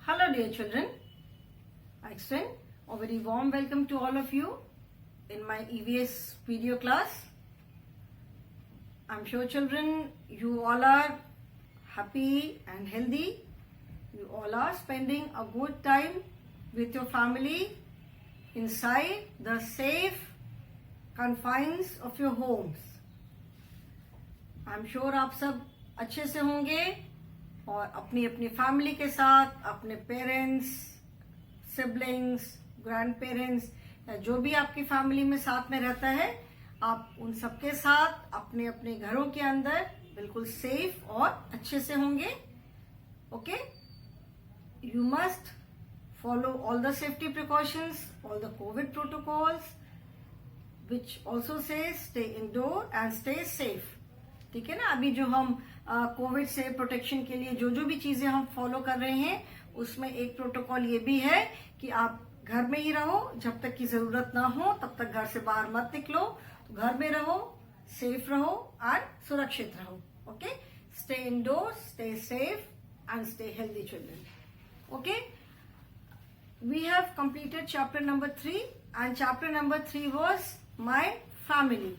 Hello dear children, I extend a very warm welcome to all of you in my EVS video class. I'm sure children, you all are happy and healthy. You all are spending a good time with your family inside the safe confines of your homes. I'm sure आप सब अच्छे से होंगे और अपनी अपनी family के साथ अपने पेरेंट्स, सिबलिंग्स, ग्रैंड पेरेंट्स या जो भी आपकी फैमिली में साथ में रहता है, आप उन सबके साथ अपने अपने घरों के अंदर बिल्कुल सेफ और अच्छे से होंगे. Okay, you must follow all the safety precautions, all the COVID protocols, which also says stay indoor and stay safe. ठीक है ना. अभी जो हम कोविड से प्रोटेक्शन के लिए जो भी चीजें हम फॉलो कर रहे हैं, उसमें एक प्रोटोकॉल ये भी है कि आप घर में ही रहो, जब तक की जरूरत ना हो तब तक घर से बाहर मत निकलो. तो घर में रहो, सेफ रहो और सुरक्षित रहो. Okay, stay indoor, stay safe and stay healthy children. Okay, we have completed chapter number 3 and chapter number 3 was my family.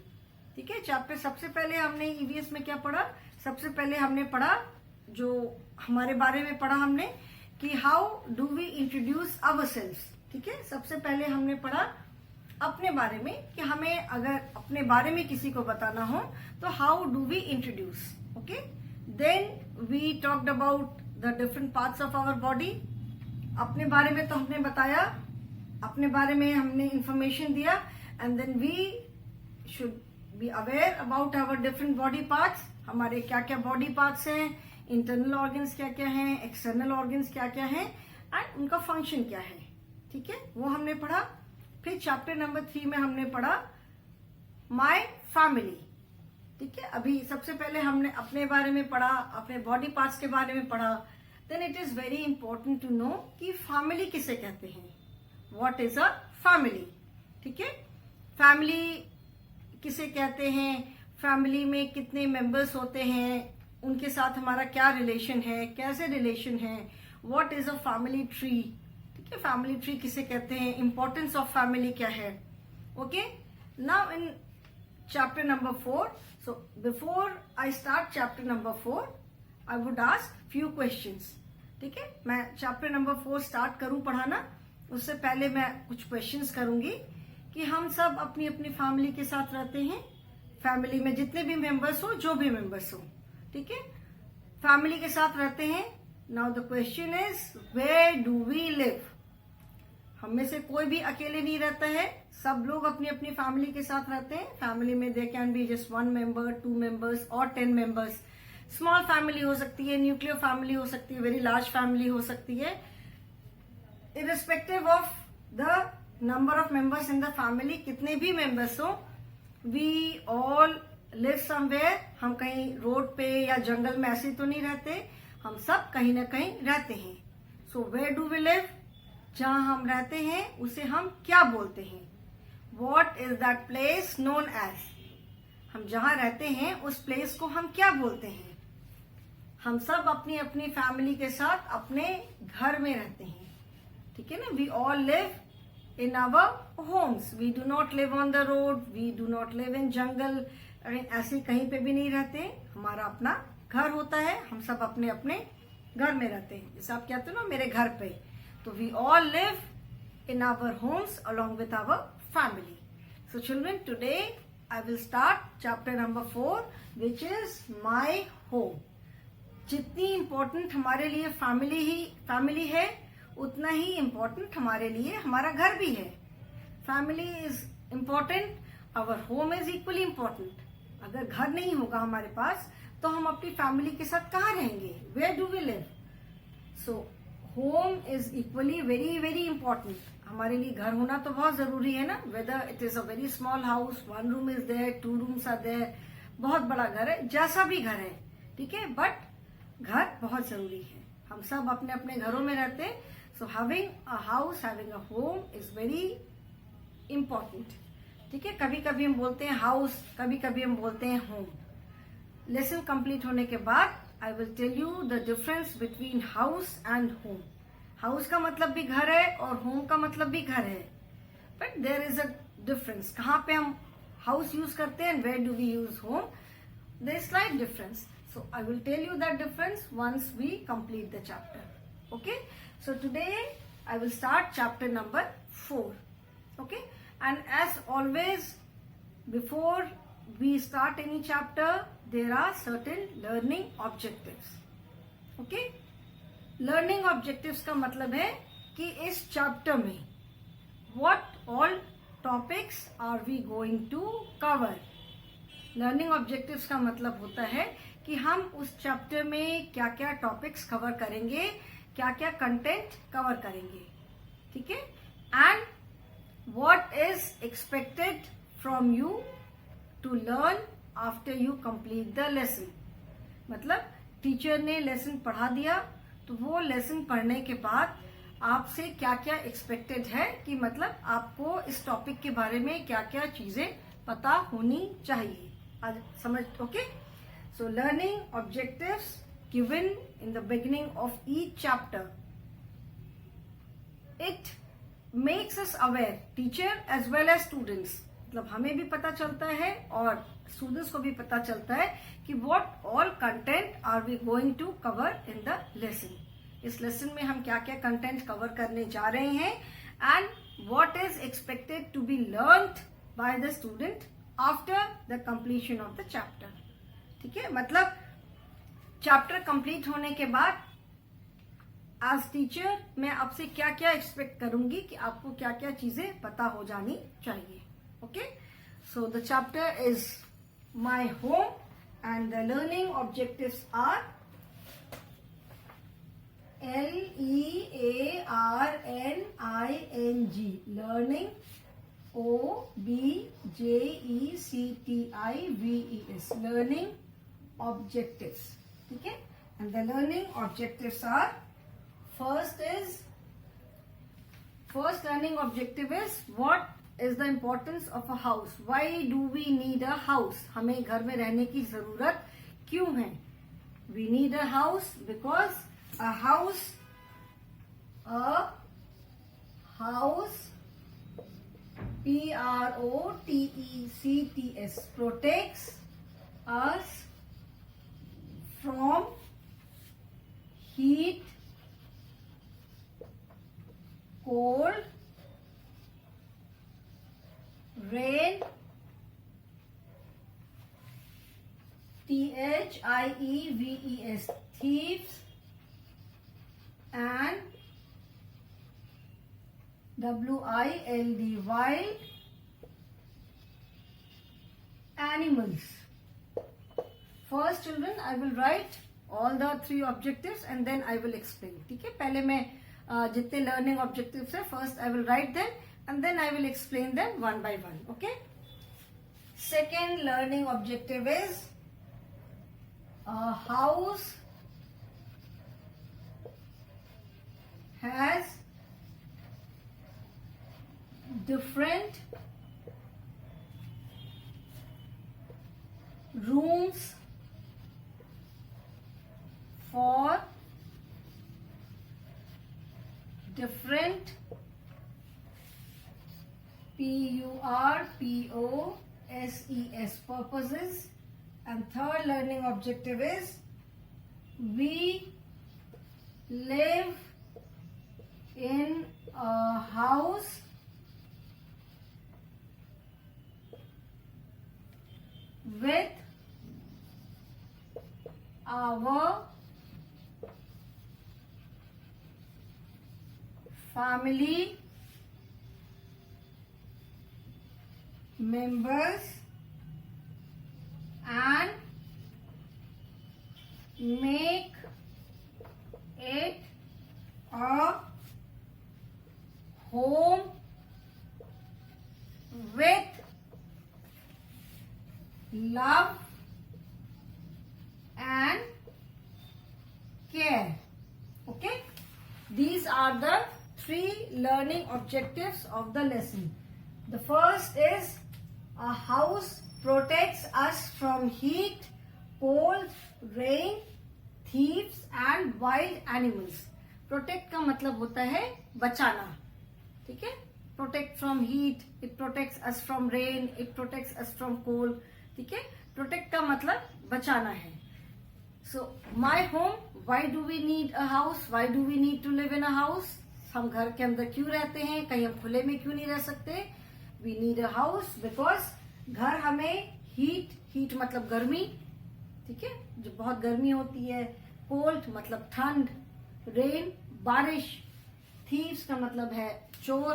ठीक है. चैप्टर सबसे पहले हमने ईवीएस में क्या पढ़ा? सबसे पहले हमने पढ़ा जो हमारे बारे में पढ़ा हमने कि how do we introduce ourselves. ठीक है. सबसे पहले हमने पढ़ा अपने बारे में कि हमें अगर अपने बारे में किसी को बताना हो तो how do we introduce. Okay, then we talked about the different parts of our body. अपने बारे में तो हमने बताया, अपने बारे में हमने इंफॉर्मेशन दिया and then we should be aware about our different body parts. हमारे क्या क्या बॉडी पार्ट्स हैं, इंटरनल ऑर्गन्स क्या क्या हैं, एक्सटर्नल ऑर्गन्स क्या क्या हैं एंड उनका फंक्शन क्या है. ठीक है, वो हमने पढ़ा. फिर चैप्टर नंबर 3 में हमने पढ़ा माय फैमिली. ठीक है. अभी सबसे पहले हमने अपने बारे में पढ़ा, अपने बॉडी पार्ट्स के बारे में पढ़ा. Then it is very important to know कि फैमिली किसे कहते हैं. What is a family. ठीक है. फैमिली किसे कहते हैं, फैमिली में कितने मेंबर्स होते हैं, उनके साथ हमारा क्या रिलेशन है, कैसे रिलेशन है, what is a family tree. ठीक है. फैमिली ट्री किसे कहते हैं, इंपॉर्टेंस ऑफ फैमिली क्या है. Okay, now in chapter number 4. So before I start chapter number 4 I would ask few questions. ठीक है. मैं चैप्टर नंबर 4 स्टार्ट करूं पढ़ाना, उससे पहले मैं कुछ क्वेश्चंस करूंगी कि हम सब अपनी अपनी फैमिली के साथ रहते हैं. फैमिली में जितने भी मेंबर्स हो, जो भी मेंबर्स हो, ठीक है, फैमिली के साथ रहते हैं. Now the question is where do we live. हम में से कोई भी अकेले नहीं रहता है, सब लोग अपनी अपनी फैमिली के साथ रहते हैं. फैमिली में they can be just 1 member, 2 members और 10 मेंबर्स. स्मॉल फैमिली हो सकती है, न्यूक्लियर फैमिली हो सकती है, वेरी लार्ज फैमिली हो सकती है. Irrespective of the number of members in the family, कितने भी मेंबर्स हो, वी ऑल लिव समवेयर. हम कहीं रोड पे या जंगल में ऐसे तो नहीं रहते, हम सब कहीं ना कहीं रहते हैं. So where do we live. जहां हम रहते हैं उसे हम क्या बोलते हैं. What is that place known as. हम जहां रहते हैं उस प्लेस को हम क्या बोलते हैं. हम सब अपनी अपनी फैमिली के साथ अपने घर में रहते हैं. ठीक है ना. We all live in our homes. We do not live on the road, we do not live in jungle. ऐसे कहीं पे भी नहीं रहते. हमारा अपना घर होता है, हम सब अपने अपने घर में रहते हैं. जैसे आप कहते हो ना मेरे घर पे, तो we all live in our homes along with our family. So children, today I will start chapter number 4 which is my home. जितनी इम्पोर्टेंट हमारे लिए फैमिली है, उतना ही इम्पोर्टेंट हमारे लिए हमारा घर भी है. Family is important, our home is equally important. अगर घर नहीं होगा हमारे पास तो हम अपनी फैमिली के साथ कहाँ रहेंगे. Where do we live. So home is equally very very important. हमारे लिए घर होना तो बहुत जरूरी है ना. Whether it is a very small house, 1 room is there, 2 rooms are there, बहुत बड़ा घर है, जैसा भी घर है, ठीक है, बट घर बहुत जरूरी है. हम सब अपने अपने घरों में रहते हैं. So having a house, having a home is very important. ठीक है. कभी कभी हम बोलते हैं हाउस, कभी कभी हम बोलते हैं होम. लेसन कंप्लीट होने के बाद I will tell you the difference between house and home. House का मतलब भी घर है और होम का मतलब भी घर है, but there is a difference. कहाँ पे हम हाउस यूज करते हैं, where do we use home, there is slight difference. So I will tell you that difference once we complete the chapter. Okay. So today I will start chapter number 4. Okay. And as always, before we start any chapter, there are certain learning objectives. Okay. Learning objectives का मतलब है कि इस chapter में what all topics are we going to cover. Learning objectives का मतलब होता है कि हम उस चैप्टर में क्या क्या टॉपिक्स कवर करेंगे, क्या क्या कंटेंट कवर करेंगे. ठीक है. And what is expected from you to learn after you complete the lesson. मतलब टीचर ने लेसन पढ़ा दिया तो वो लेसन पढ़ने के बाद आपसे क्या क्या एक्सपेक्टेड है कि मतलब आपको इस टॉपिक के बारे में क्या क्या चीजें पता होनी चाहिए. समझ. Okay. So learning objectives given in the beginning of each chapter. It makes us aware, teacher as well as students. मतलब हमें भी पता चलता है और स्टूडेंट्स को भी पता चलता है कि what all content are we going to cover in the lesson. इस लेसन में हम क्या क्या कंटेंट कवर करने जा रहे हैं and what is expected to be learned by the student after the completion of the chapter. ठीक है. मतलब चैप्टर कंप्लीट होने के बाद एज टीचर मैं आपसे क्या क्या एक्सपेक्ट करूंगी कि आपको क्या क्या चीजें पता हो जानी चाहिए. Okay. So the chapter is my home and the learning objectives are LEARNING. Learning OBJECTIVES. learning objectives. ठीक है. and the learning objectives are, first learning objective is what is the importance of a house. why do we need a house. हमें घर में रहने की जरूरत क्यों है. we need a house because a house PROTECTS protects us from heat, cold, rain, THIEVES, thieves, and WILD, wild animals. First children, I will write all the 3 objectives and then I will explain. ठीक है. पहले मैं जितने learning objectives है first I will write them and then I will explain them one by one. Okay. Second learning objective is a house has different rooms for different PURPOSES purposes. And third learning objective is we live in a house with our family members and make it a home with love and care. Okay, these are the 3 learning objectives of the lesson. The first is a house protects us from heat, cold, rain, thieves and wild animals. Protect का मतलब होता है बचाना, ठीक है। Protect from heat, it protects us from rain, it protects us from cold, ठीक है। प्रोटेक्ट का मतलब बचाना है। So my home, why do we need a house, why do we need to live in a house. हम घर के अंदर क्यों रहते हैं, कहीं हम खुले में क्यों नहीं रह सकते। We need a house because घर हमें हीट मतलब गर्मी, ठीक है, जो बहुत गर्मी होती है। कोल्ड मतलब ठंड, रेन बारिश, थीव्स का मतलब है चोर,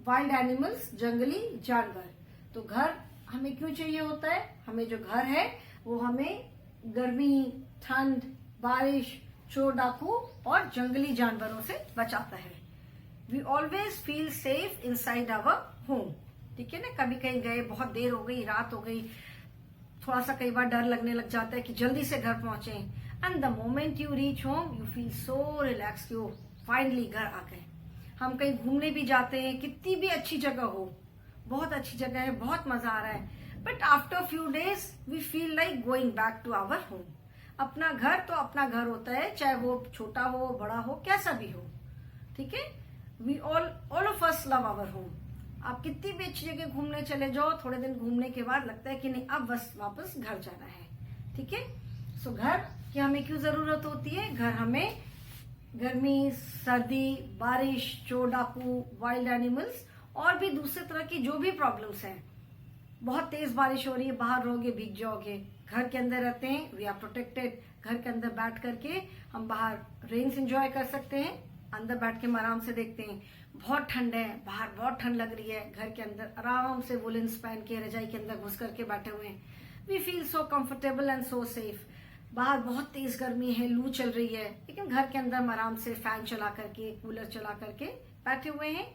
वाइल्ड एनिमल्स जंगली जानवर। तो घर हमें क्यों चाहिए होता है, हमें जो घर है वो हमें गर्मी, ठंड, बारिश, चोर डाकू और जंगली जानवरों से बचाता है। We always feel safe inside our home, ठीक है ना। कभी कहीं गए, बहुत देर हो गई, रात हो गई, थोड़ा सा कई बार डर लगने लग जाता है कि जल्दी से घर पहुंचे। And the moment you reach home you feel so relax, you finally घर आ गए। हम कहीं घूमने भी जाते हैं, कितनी भी अच्छी जगह हो, बहुत अच्छी जगह है, बहुत मजा आ रहा है, but after few days we feel like going back to our home. अपना घर तो अपना घर होता है, चाहे वो छोटा हो, बड़ा हो, कैसा भी हो, ठीक है। We all of us love our home. आप कितनी भी अच्छी जगह घूमने चले जाओ, थोड़े दिन घूमने के बाद लगता है कि नहीं अब बस वापस घर जाना है, ठीक है। सो घर की हमें क्यों जरूरत होती है, घर हमें गर्मी, सर्दी, बारिश, चोर डाकू, वाइल्ड एनिमल्स और भी दूसरे तरह की जो भी प्रॉब्लम्स हैं, बहुत तेज बारिश हो रही है, बाहर रहोगे भीग जाओगे, घर के अंदर रहते हैं, वी आर प्रोटेक्टेड। घर के अंदर बैठ करके हम बाहर रेन्स एंजॉय कर सकते हैं, अंदर बैठ के हम आराम से देखते हैं। बहुत ठंड है बाहर, बहुत ठंड लग रही है, घर के अंदर आराम से वुलेंस पहन के रजाई के अंदर घुस करके बैठे हुए हैं। We feel so comfortable and so safe. बाहर बहुत तेज गर्मी है, लू चल रही है, लेकिन घर के अंदर हम आराम से फैन चला करके, कूलर चला करके बैठे हुए हैं।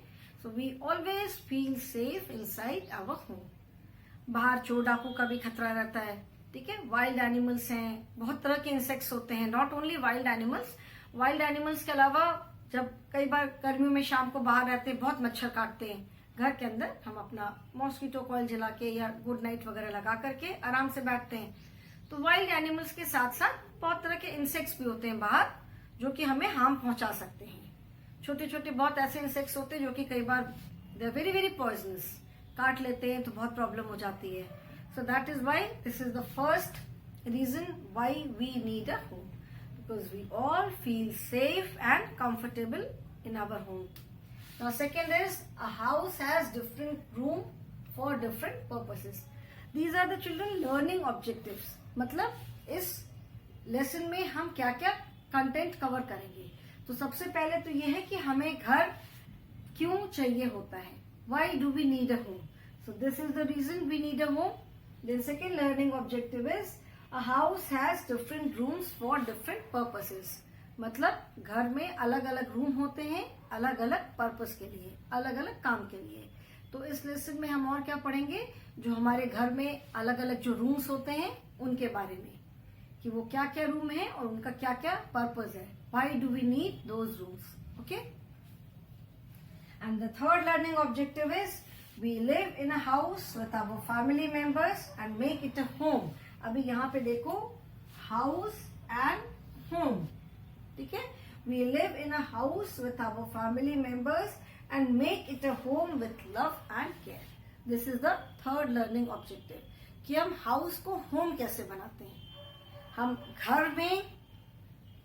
So we always feel safe inside our home. बाहर चोर डाकू का भी खतरा रहता है, ठीक है। वाइल्ड एनिमल्स हैं, बहुत तरह के इंसेक्ट्स होते हैं, not only wild animals. Wild animals के अलावा जब कई बार गर्मियों में शाम को बाहर रहते हैं, बहुत मच्छर काटते हैं, घर के अंदर हम अपना मॉस्किटो कॉइल जला के या गुड नाइट वगैरह लगा करके आराम से बैठते हैं। तो वाइल्ड एनिमल्स के साथ साथ बहुत तरह के इंसेक्ट्स भी होते हैं बाहर, जो कि हमें हार्म पहुंचा सकते हैं। छोटे छोटे बहुत ऐसे इंसेक्ट्स होते हैं जो कि कई बार they are very very poisonous, काट लेते हैं तो बहुत प्रॉब्लम हो जाती है। So that is why this is the first reason why we need a home, because we all feel safe and comfortable in our home. Now second is a house has different room for different purposes. These are the children learning objectives. मतलब इस lesson में हम क्या क्या content cover करेंगे। तो सबसे पहले तो ये है कि हमें घर क्यों चाहिए होता है, why do we need a home. So this is the reason we need a home. Then second learning objective is A house has different rooms for different purposes. मतलब घर में अलग अलग रूम होते हैं, अलग अलग पर्पस के लिए, अलग अलग काम के लिए। तो इस लेसन में हम और क्या पढ़ेंगे, जो हमारे घर में अलग अलग जो रूम्स होते हैं उनके बारे में, कि वो क्या क्या रूम है और उनका क्या क्या पर्पस है, why do we need those rooms. Okay. And the third learning objective is we live in a house with our family members and make it a home. अभी यहाँ पे देखो, हाउस एंड होम, ठीक है। We live in a house with our family members and make it a home with love and care. This is the third learning objective, कि हम house को home कैसे बनाते हैं। हम घर में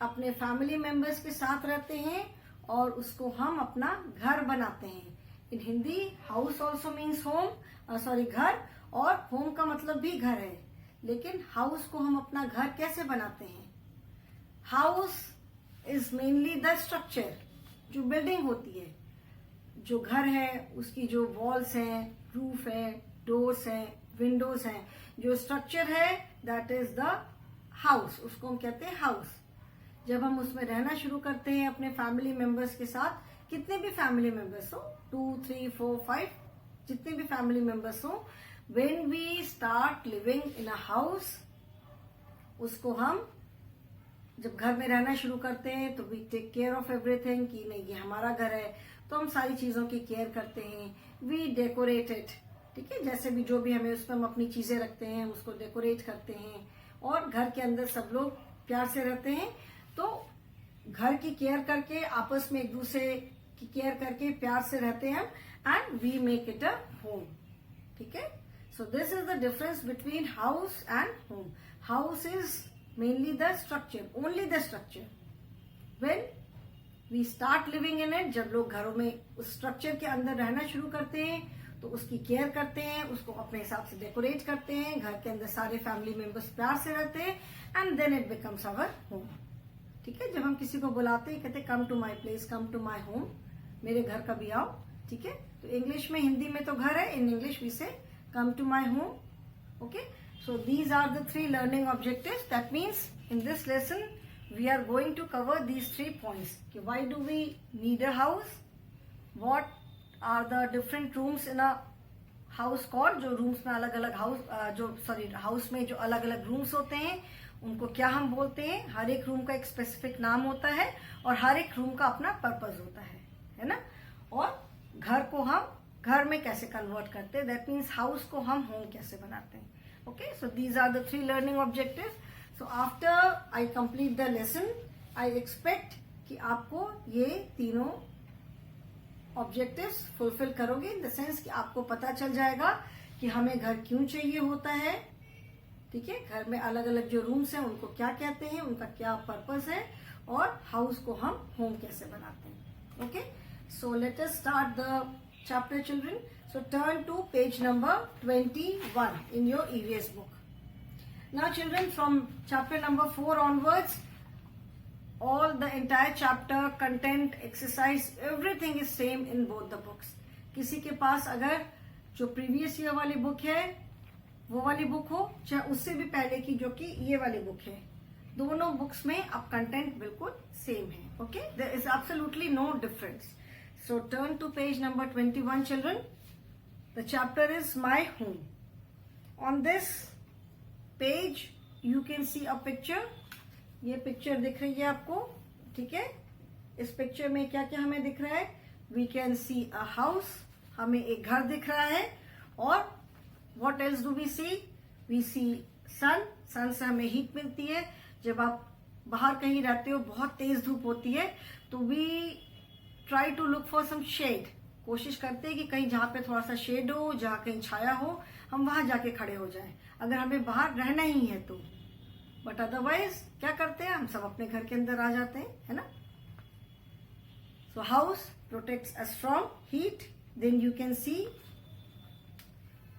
अपने फैमिली मेंबर्स के साथ रहते हैं और उसको हम अपना घर बनाते हैं। In Hindi house also means home, sorry घर, और होम का मतलब भी घर है, लेकिन हाउस को हम अपना घर कैसे बनाते हैं। House is mainly the structure, जो बिल्डिंग होती है, जो घर है उसकी जो वॉल्स हैं, रूफ है, डोर्स हैं, विंडोज हैं, जो स्ट्रक्चर है दैट इज द हाउस, उसको हम कहते हैं हाउस। जब हम उसमें रहना शुरू करते हैं अपने फैमिली मेंबर्स के साथ, कितने भी फैमिली मेंबर्स हो, 2, 3, 4, 5, जितने भी फैमिली मेंबर्स हो, when we start living in a house, उसको हम जब घर में रहना शुरू करते हैं तो we take care of everything, कि नहीं ये हमारा घर है, तो हम सारी चीजों की केयर करते हैं। we decorate it, ठीक है, जैसे भी जो भी हमें उसमें हम अपनी चीजें रखते हैं, उसको डेकोरेट करते हैं और घर के अंदर सब लोग प्यार से रहते हैं। तो घर की केयर करके, आपस में एक दूसरे की केयर करके प्यार से रहते हैं and we make it a home. ठीक है. So this is the difference between house and home. House is mainly the structure, only the structure. When we start living in it, जब लोग घरों में उस स्ट्रक्चर के अंदर रहना शुरू करते हैं तो उसकी केयर करते हैं, उसको अपने हिसाब से डेकोरेट करते हैं, घर के अंदर सारे फैमिली मेंबर्स प्यार से रहते हैं and then it becomes our home. ठीक है. जब हम किसी को बुलाते हैं, कहते हैं come to my place, come to my home, मेरे घर कभी आओ. ठीक है. तो इंग्लिश में, हिंदी में तो घर है, इन English we say come to my home. Okay. So these are the 3 learning objectives. That means in this lesson we are going to cover these 3 points. Why do we need a house? What are the different rooms in a house called? जो rooms में अलग अलग house में जो अलग अलग rooms होते हैं उनको क्या हम बोलते हैं. हर एक रूम का एक स्पेसिफिक नाम होता है और हर एक रूम का अपना पर्पज होता है ना. और घर को हम घर में कैसे कन्वर्ट करते हैं, दैट मीन्स हाउस को हम होम कैसे बनाते हैं. Okay. So these are the 3 learning objective. So after I complete the lesson, I expect कि आपको ये तीनों ऑब्जेक्टिव्स फुलफिल करोगे, इन द सेंस कि आपको पता चल जाएगा कि हमें घर क्यों चाहिए होता है. ठीक है. घर में अलग अलग जो रूम्स हैं उनको क्या कहते हैं, उनका क्या पर्पस है, और हाउस को हम होम कैसे बनाते हैं. Okay. So let us start the chapter children. So turn to page number 21 in your EVS book. Now children, from chapter number 4 onwards, all the entire chapter, content, exercise, everything is same in both the books. किसी के पास अगर जो previous year वाली book है वो वाली book हो, चाहे उससे भी पहले की जो कि ये वाली बुक है, दोनों बुक्स में अब कंटेंट बिल्कुल सेम है. Okay. There is absolutely no difference. So turn to page number 21 children. The chapter is my home. On this page you can see a picture. ये पिक्चर दिख रही है आपको. ठीक है. इस पिक्चर में क्या क्या हमें दिख रहा है? We can see a house, हमें एक घर दिख रहा है. और what else do we see? We see sun. Sun से हमें हीट मिलती है. जब आप बाहर कहीं रहते हो, बहुत तेज धूप होती है, तो we try to look for some shade. कोशिश करते हैं कि कहीं जहां पे थोड़ा सा शेड हो, जहां कहीं छाया हो, हम वहां जाके खड़े हो जाएं, अगर हमें बाहर रहना ही है तो. बट अदरवाइज क्या करते हैं, हम सब अपने घर के अंदर आ जाते हैं, है ना. So house protects us from heat. Then you can see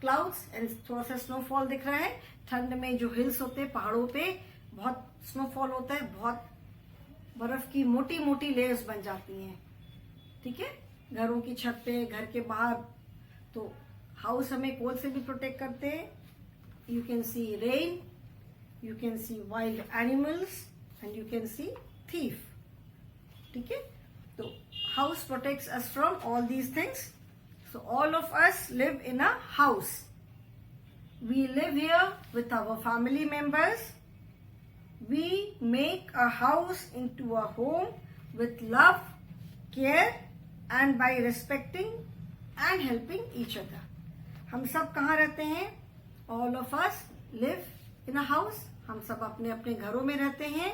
clouds and थोड़ा सा स्नोफॉल दिख रहा है. ठंड में जो हिल्स होते हैं, पहाड़ों पे बहुत स्नोफॉल होता है, बहुत बर्फ की मोटी मोटी लेयर्स बन जाती हैं. ठीक है. घरों की छत पे, घर के बाहर. तो हाउस हमें कोल्ड से भी प्रोटेक्ट करते हैं. You can see rain, you can see wild animals and you can see thief. ठीक है. तो house protects us from all these things. So all of us live in a house. We live here with our family members. We make a house into a home with love, care and by respecting and helping each other. हम सब कहाँ रहते हैं? All of us live in a house. हम सब अपने अपने घरों में रहते हैं.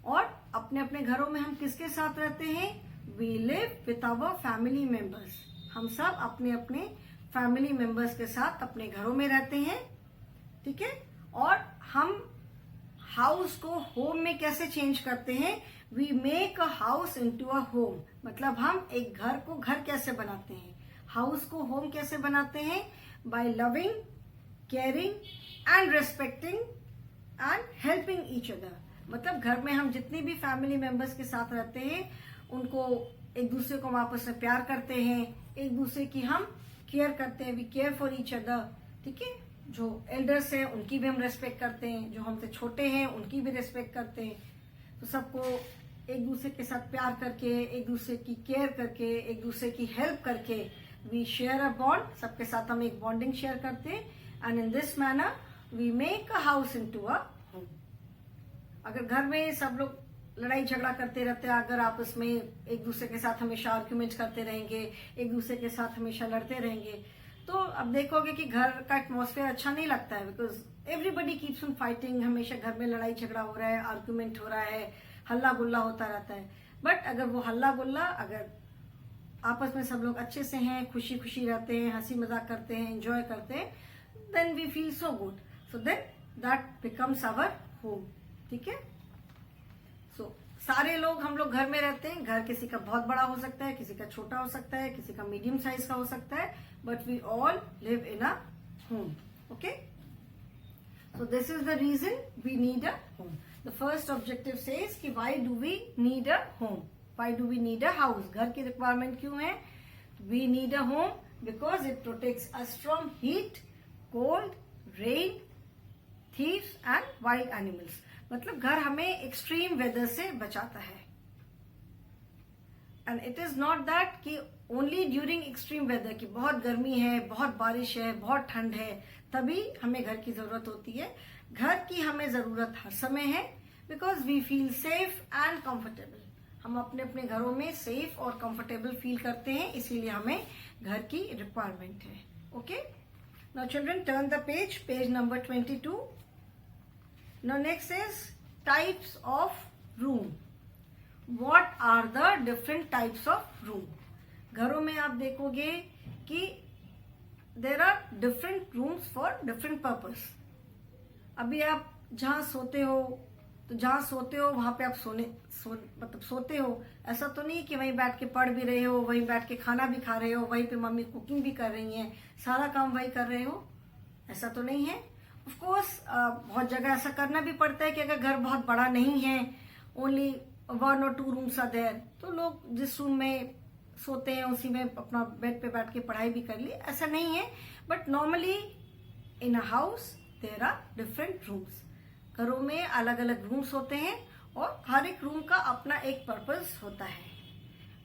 और अपने अपने घरों में हम किसके साथ रहते हैं? We live with our family members. हम सब अपने अपने फैमिली मेंबर्स के साथ अपने घरों में रहते हैं. ठीक है. और हम हाउस को होम में कैसे चेंज करते हैं? We make a house into a home. मतलब हम एक घर को घर कैसे बनाते हैं, हाउस को होम कैसे बनाते हैं? By loving, caring and respecting and helping each other. मतलब घर में हम जितनी भी फैमिली मेंबर्स के साथ रहते हैं, उनको एक दूसरे को हम आपस में प्यार करते हैं, एक दूसरे की हम केयर करते हैं. We care for each other. ठीक है. जो एल्डर्स हैं उनकी भी हम रेस्पेक्ट करते हैं, जो हमसे छोटे हैं उनकी भी रेस्पेक्ट करते हैं. तो सबको एक दूसरे के साथ प्यार करके, एक दूसरे की केयर करके, एक दूसरे की हेल्प करके वी शेयर अ बॉन्ड. सबके साथ हम एक बॉन्डिंग शेयर करते हैं. And in this manner we make a house into a home. अगर घर में सब लोग लड़ाई झगड़ा करते रहते हैं, अगर आपस में एक दूसरे के साथ हमेशा आर्ग्यूमेंट करते रहेंगे, एक दूसरे के साथ हमेशा लड़ते रहेंगे, तो अब देखोगे कि घर का एटमॉस्फेयर अच्छा नहीं लगता है. Because everybody keeps on fighting. हमेशा घर में लड़ाई झगड़ा हो रहा है, आर्ग्यूमेंट हो रहा है, हल्ला गुल्ला होता रहता है। बट अगर वो हल्ला गुल्ला, अगर आपस में सब लोग अच्छे से हैं, खुशी खुशी रहते हैं, हंसी मजाक करते हैं, एंजॉय करते हैं, then we feel so good. So then that becomes our home. ठीक है। सो सारे लोग, हम लोग घर में रहते हैं। घर किसी का बहुत बड़ा हो सकता है, किसी का छोटा हो सकता है, किसी का मीडियम साइज का हो सकता है, but we all live in a home. Okay, so this is the reason we need a home. The first objective says कि why do we need a home, why do we need a house. घर की requirement क्यों है? We need a home because it protects us from heat, cold, rain, thieves and wild animals. मतलब घर हमें extreme weather से बचाता है। And it is not that कि ओनली ड्यूरिंग एक्सट्रीम वेदर, की बहुत गर्मी है, बहुत बारिश है, बहुत ठंड है, तभी हमें घर की जरूरत होती है। घर की हमें जरूरत हर समय है because we feel safe and comfortable. हम अपने अपने घरों में सेफ और कंफर्टेबल फील करते हैं, इसीलिए हमें घर की रिक्वायरमेंट है। Okay, now children turn the page, page number 22. Now next is types of room. What are the different types of room? घरों में आप देखोगे कि there are different rooms for different purpose. अभी आप जहाँ सोते हो, तो जहाँ सोते हो वहां पे आप मतलब सोते हो। ऐसा तो नहीं कि वहीं बैठ के पढ़ भी रहे हो, वहीं बैठ के खाना भी खा रहे हो, वहीं पे मम्मी कुकिंग भी कर रही हैं, सारा काम वही कर रहे हो, ऐसा तो नहीं है। ऑफ कोर्स बहुत जगह ऐसा करना भी पड़ता है कि अगर घर बहुत बड़ा नहीं है, only 1 or 2 rooms are there, तो लोग जिस रूम में सोते हैं उसी में अपना बेड पे बैठ के पढ़ाई भी कर ली, ऐसा नहीं है। But normally in a house there are different rooms. घरों में अलग अलग रूम्स होते हैं और हर एक रूम का अपना एक पर्पस होता है।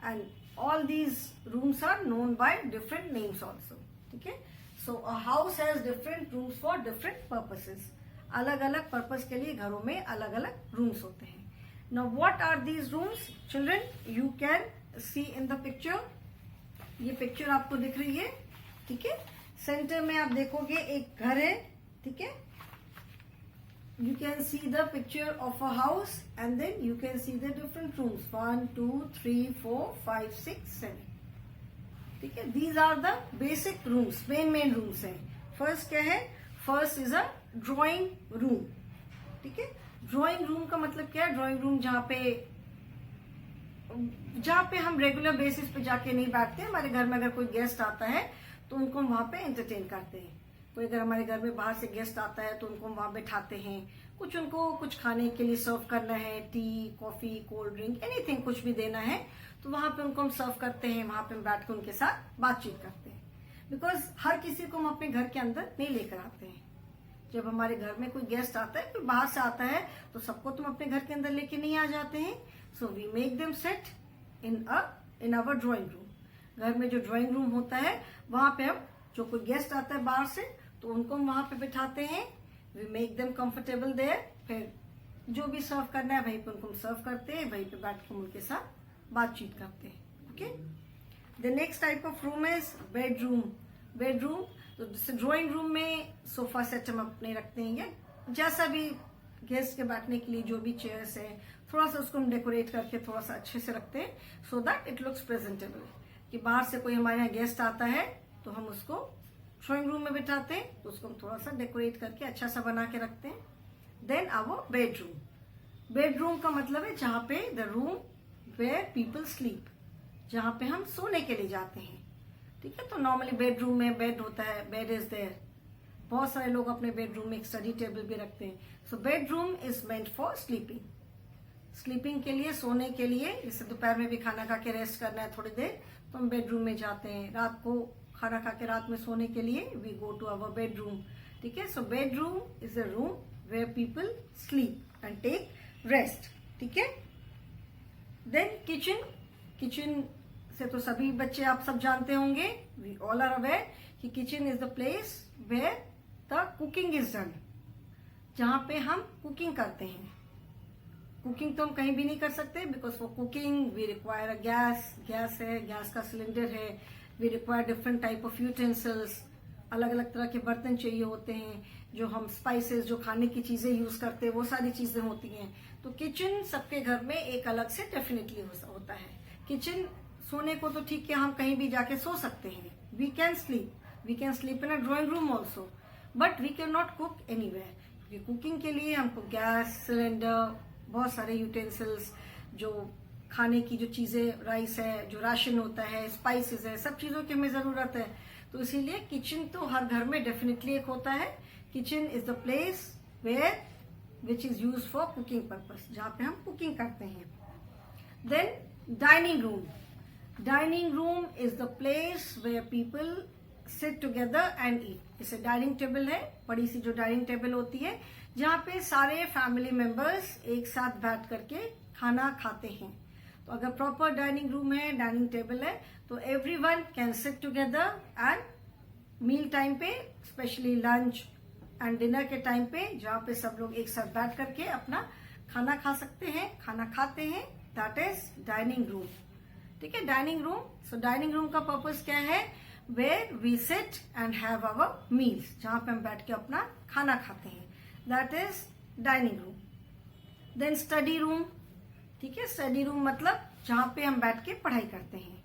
And all these rooms are known by different names also. ठीक है। So a house has different rooms for different purposes. अलग अलग पर्पस के लिए घरों में अलग अलग रूम्स होते हैं। Now what are these rooms? Children, you can see in the picture. ये पिक्चर आपको दिख रही है। ठीक है। सेंटर में आप देखोगे एक घर है। ठीक है। You can see the picture of a house and then you can see the different rooms. 1, 2, 3, 4, 5, 6, 7. ठीक है। These are the basic rooms, main rooms हैं। फर्स्ट क्या है? First is a drawing room. ठीक है। ड्राइंग रूम का मतलब क्या है? ड्राइंग रूम जहाँ पे हम रेगुलर बेसिस पे जाके नहीं बैठते। हमारे घर में अगर कोई गेस्ट आता है तो उनको हम वहां पे एंटरटेन करते हैं। कोई अगर हमारे घर में बाहर से गेस्ट आता है तो उनको हम वहां बैठाते हैं, उनको कुछ खाने के लिए सर्व करना है, T, coffee, cold drink, anything, कुछ भी देना है तो वहां पे उनको हम सर्व करते हैं, वहां पे हम बैठ के उनके साथ बातचीत करते हैं। बिकॉज हर किसी को हम अपने घर के अंदर नहीं लेकर आते हैं। जब हमारे घर में कोई गेस्ट आता है, कोई बाहर से आता है, तो सबको तुम अपने घर के अंदर लेके नहीं आ जाते हैं। So we make them set in our drawing room. घर में जो ड्राइंग रूम होता है वहां पे हम, जो कोई गेस्ट आता है बाहर से, तो उनको हम वहां पे बिठाते हैं। We make them comfortable there. फिर जो भी सर्व करना है वहीं पे उनको हम सर्व करते हैं, वहीं पे बैठ के उनके साथ बातचीत करते हैं। Okay. The next type of room is bedroom. Bedroom, तो जैसे ड्राइंग रूम में सोफा सेट हम अपने रखते हैं, या जैसा भी गेस्ट के बैठने के लिए जो भी चेयर्स है, थोड़ा सा उसको हम डेकोरेट करके थोड़ा सा अच्छे से रखते हैं, so that it looks presentable. कि बाहर से कोई हमारे यहाँ गेस्ट आता है तो हम उसको ड्राइंग रूम में बिठाते हैं, तो उसको हम थोड़ा सा डेकोरेट करके अच्छा सा बना के रखते हैं। Then our bedroom. बेडरूम का मतलब है जहाँ पे the room where people sleep, जहाँ पे हम सोने के लिए जाते हैं। ठीक है। तो नॉर्मली बेडरूम में बेड होता है, बेड इज देयर। बहुत सारे लोग अपने बेडरूम में एक स्टडी टेबल भी रखते हैं। So bedroom is meant for sleeping. Sleeping के लिए, सोने के लिए। जैसे दोपहर में भी खाना खा के रेस्ट करना है थोड़ी देर, तो हम बेडरूम में जाते हैं। रात को खाना खा के रात में सोने के लिए we go to our bedroom. ठीक है। So bedroom is a room where people sleep and take rest. ठीक है। Then kitchen. किचन से तो सभी बच्चे आप सब जानते होंगे, वी ऑल आर अवेयर कि kitchen is the place where the cooking is done, जहां पे हम कुकिंग करते हैं। कुकिंग तो हम कहीं भी नहीं कर सकते, because for cooking we require a gas. Gas है, गैस का सिलेंडर है। We require different type of utensils. अलग अलग तरह के बर्तन चाहिए होते हैं। जो हम स्पाइसेस, जो खाने की चीजें यूज करते हैं, वो सारी चीजें होती हैं। तो किचन सबके घर में एक अलग से डेफिनेटली होता है। किचन सोने को तो ठीक है, हम कहीं भी जाके सो सकते हैं, we can sleep in a drawing room also, but we can not cook anywhere, क्योंकि कुकिंग के लिए हमको गैस सिलेंडर, बहुत सारे यूटेंसिल्स, जो खाने की जो चीजें, राइस है, जो राशन होता है, स्पाइसेस है, सब चीजों की हमें जरूरत है। तो इसीलिए किचन तो हर घर में डेफिनेटली एक होता है। Kitchen is the place where which is use for cooking purpose, जहां पे हम कुकिंग करते हैं। Then dining room is the place where people sit together and eat. जैसे डाइनिंग टेबल है, बड़ी सी जो डाइनिंग टेबल होती है, जहां पे सारे फैमिली मेंबर्स एक साथ बैठ करके खाना खाते हैं। तो अगर प्रॉपर डाइनिंग रूम है, डाइनिंग टेबल है, तो everyone can sit together and meal time पे, स्पेशली लंच एंड डिनर के टाइम पे, जहां पे सब लोग एक साथ बैठ करके अपना खाना खा सकते हैं, खाना खाते हैं, दैट इज डाइनिंग रूम। ठीक है, dining room. So dining room का पर्पस क्या है? Where we sit and have our meals, जहां पे हम बैठ के अपना खाना खाते हैं, that is dining room. Then study room. ठीक है, स्टडी रूम मतलब जहां पे हम बैठ के पढ़ाई करते हैं।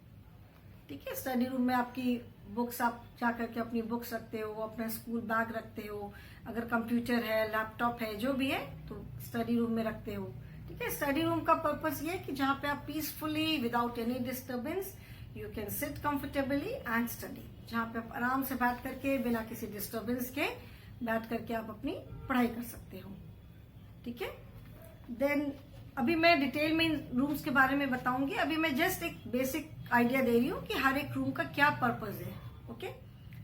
ठीक है, स्टडी रूम में आपकी बुक्स, आप जाकर के अपनी बुक्स रखते हो, अपना स्कूल बैग रखते हो, अगर कंप्यूटर है, लैपटॉप है, जो भी है, तो स्टडी रूम में रखते हो। ठीक है, स्टडी रूम का पर्पस ये है कि जहां पे आप peacefully, without any disturbance, you can sit comfortably and study, जहां पे आप आराम से बैठ करके, बिना किसी डिस्टर्बेंस के बैठ करके आप अपनी पढ़ाई कर सकते हो। ठीक है, देन अभी मैं डिटेल में इन रूम्स के बारे में बताऊंगी। अभी मैं जस्ट एक बेसिक आइडिया दे रही हूँ कि हर एक रूम का क्या पर्पस है। Okay,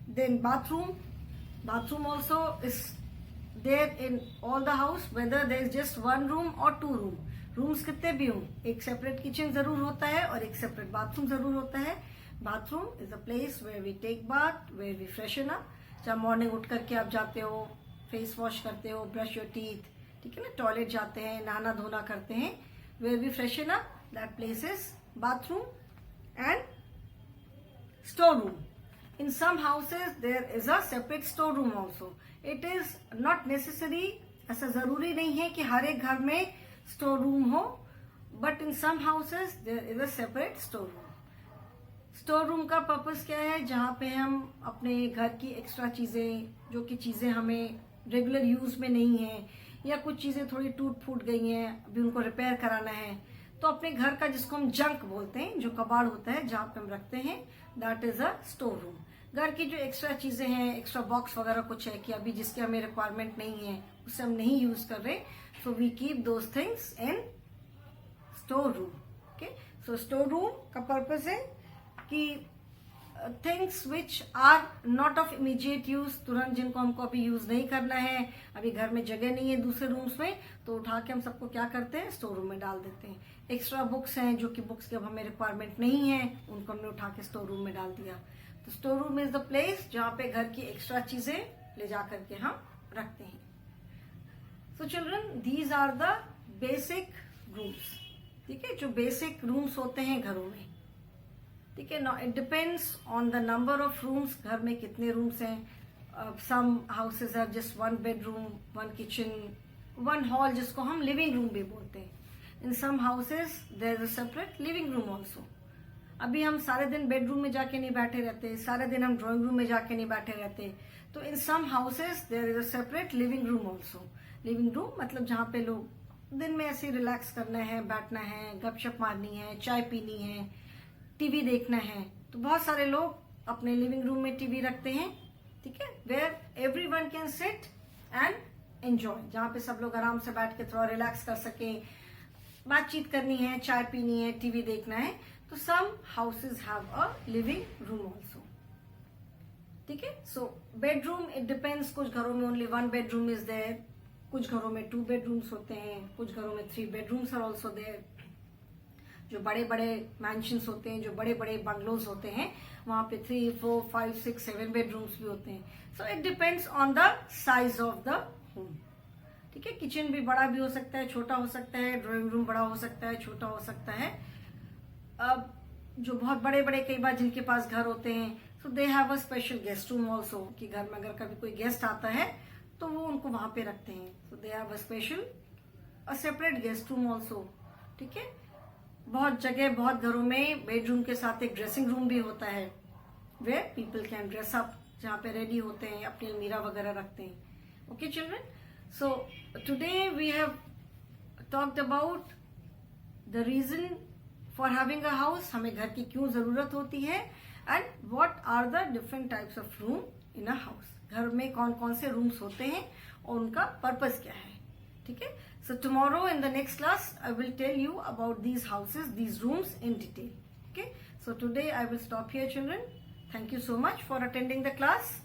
then bathroom also is there in all the house, whether there is just one room और टू रूम्स कितने भी हों, एक सेपरेट किचन जरूर होता है और एक सेपरेट बाथरूम जरूर होता है। Bathroom is a place where we take bath, where we freshen up, जब मॉर्निंग उठ करके आप जाते हो, फेस वॉश करते हो, ब्रश योर टीथ, ठीक है ना, टॉयलेट जाते हैं, नहाना धोना करते हैं, where we freshen up, that place is bathroom. And store room, in some houses there is a separate store room also. It is not necessary, ऐसा जरूरी नहीं है कि हर एक घर में स्टोर रूम हो, but in some houses there is a separate store room. Store room का पर्पस क्या है? जहां पे हम अपने घर की एक्स्ट्रा चीजें, जो कि चीजें हमें रेगुलर यूज में नहीं है, या कुछ चीजें थोड़ी टूट फूट गई हैं, अभी उनको रिपेयर कराना है, तो अपने घर का, जिसको हम जंक बोलते हैं, जो कबाड़ होता है जहां पे हम रखते हैं, that is a store room. घर की जो एक्स्ट्रा चीजें हैं, एक्स्ट्रा बॉक्स वगैरह कुछ है कि अभी जिसकी हमें रिक्वायरमेंट नहीं है, उससे हम नहीं यूज कर रहे, so we keep those things in store room. Okay, so store room का पर्पस है कि things which are not of immediate use, तुरंत जिनको हमको अभी यूज नहीं करना है, अभी घर में जगह नहीं है दूसरे रूम्स में, तो उठा के हम सबको क्या करते हैं, स्टोर रूम में डाल देते हैं। एक्स्ट्रा बुक्स हैं, जो कि बुक्स की अब हमें रिक्वायरमेंट नहीं है, उनको हमने उठा के स्टोर रूम में डाल दिया। तो store room is the place जहां पे घर की एक्स्ट्रा चीजें ले जा करके हम रखते हैं। So children, these are the basic rooms. ठीक है, जो बेसिक रूम्स होते हैं घरों में। ठीक है, now it depends on the number of rooms, घर में कितने रूम्स हैं। Some houses are just one bedroom, one kitchen, one hall, जिसको हम लिविंग रूम भी बोलते हैं। In some houses there is a separate living room also. अभी हम सारे दिन बेडरूम में जाके नहीं बैठे रहते, सारे दिन हम ड्राइंग रूम में जाके नहीं बैठे रहते, तो in some houses there is a separate living room also. Living room मतलब जहां पे लोग दिन में ऐसे रिलैक्स करना है, बैठना है, गपशप मारनी है, चाय पीनी है, टीवी देखना है, तो बहुत सारे लोग अपने लिविंग रूम में टीवी रखते हैं। ठीक है, where everyone can sit and enjoy, जहां पे सब लोग आराम से बैठ के थोड़ा रिलैक्स कर सके, बातचीत करनी है, चाय पीनी है, टीवी देखना है। तो some houses have a living room also. ठीक है, सो बेडरूम इट डिपेंड्स, कुछ घरों में only one bedroom is there, कुछ घरों में 2 बेडरूम्स होते हैं, कुछ घरों में 3 बेडरूम्स आर ऑल्सो देयर। जो बड़े बड़े मैंशंस होते हैं, जो बड़े बड़े बंगलोज होते हैं, वहां पे 3, 4, 5, 6, 7 बेडरूम्स भी होते हैं। So it depends on the size of the home. ठीक है, किचन भी बड़ा भी हो सकता है, छोटा हो सकता है, ड्राइंग रूम बड़ा हो सकता है, छोटा हो सकता है। अब जो बहुत बड़े बड़े कई बार जिनके पास घर होते हैं, so they have a special guest room also, कि घर में अगर कभी कोई गेस्ट आता है तो वो उनको वहां पे रखते हैं, so they have a special a separate guest room also, ठीक है। बहुत जगह, बहुत घरों में बेडरूम के साथ एक ड्रेसिंग रूम भी होता है, where people can dress up, जहाँ पे रेडी होते हैं, अपनी अलमीरा वगैरह रखते हैं। Okay children, so today we have talked about the reason for having a house, हमें घर की क्यों जरूरत होती है, and what are the different types of room in a house. घर में कौन कौन से रूम्स होते हैं और उनका पर्पस क्या है, ठीक है। So tomorrow in the next class I will tell you about these houses, these rooms in detail. Okay, so today I will stop here children. Thank you so much for attending the class.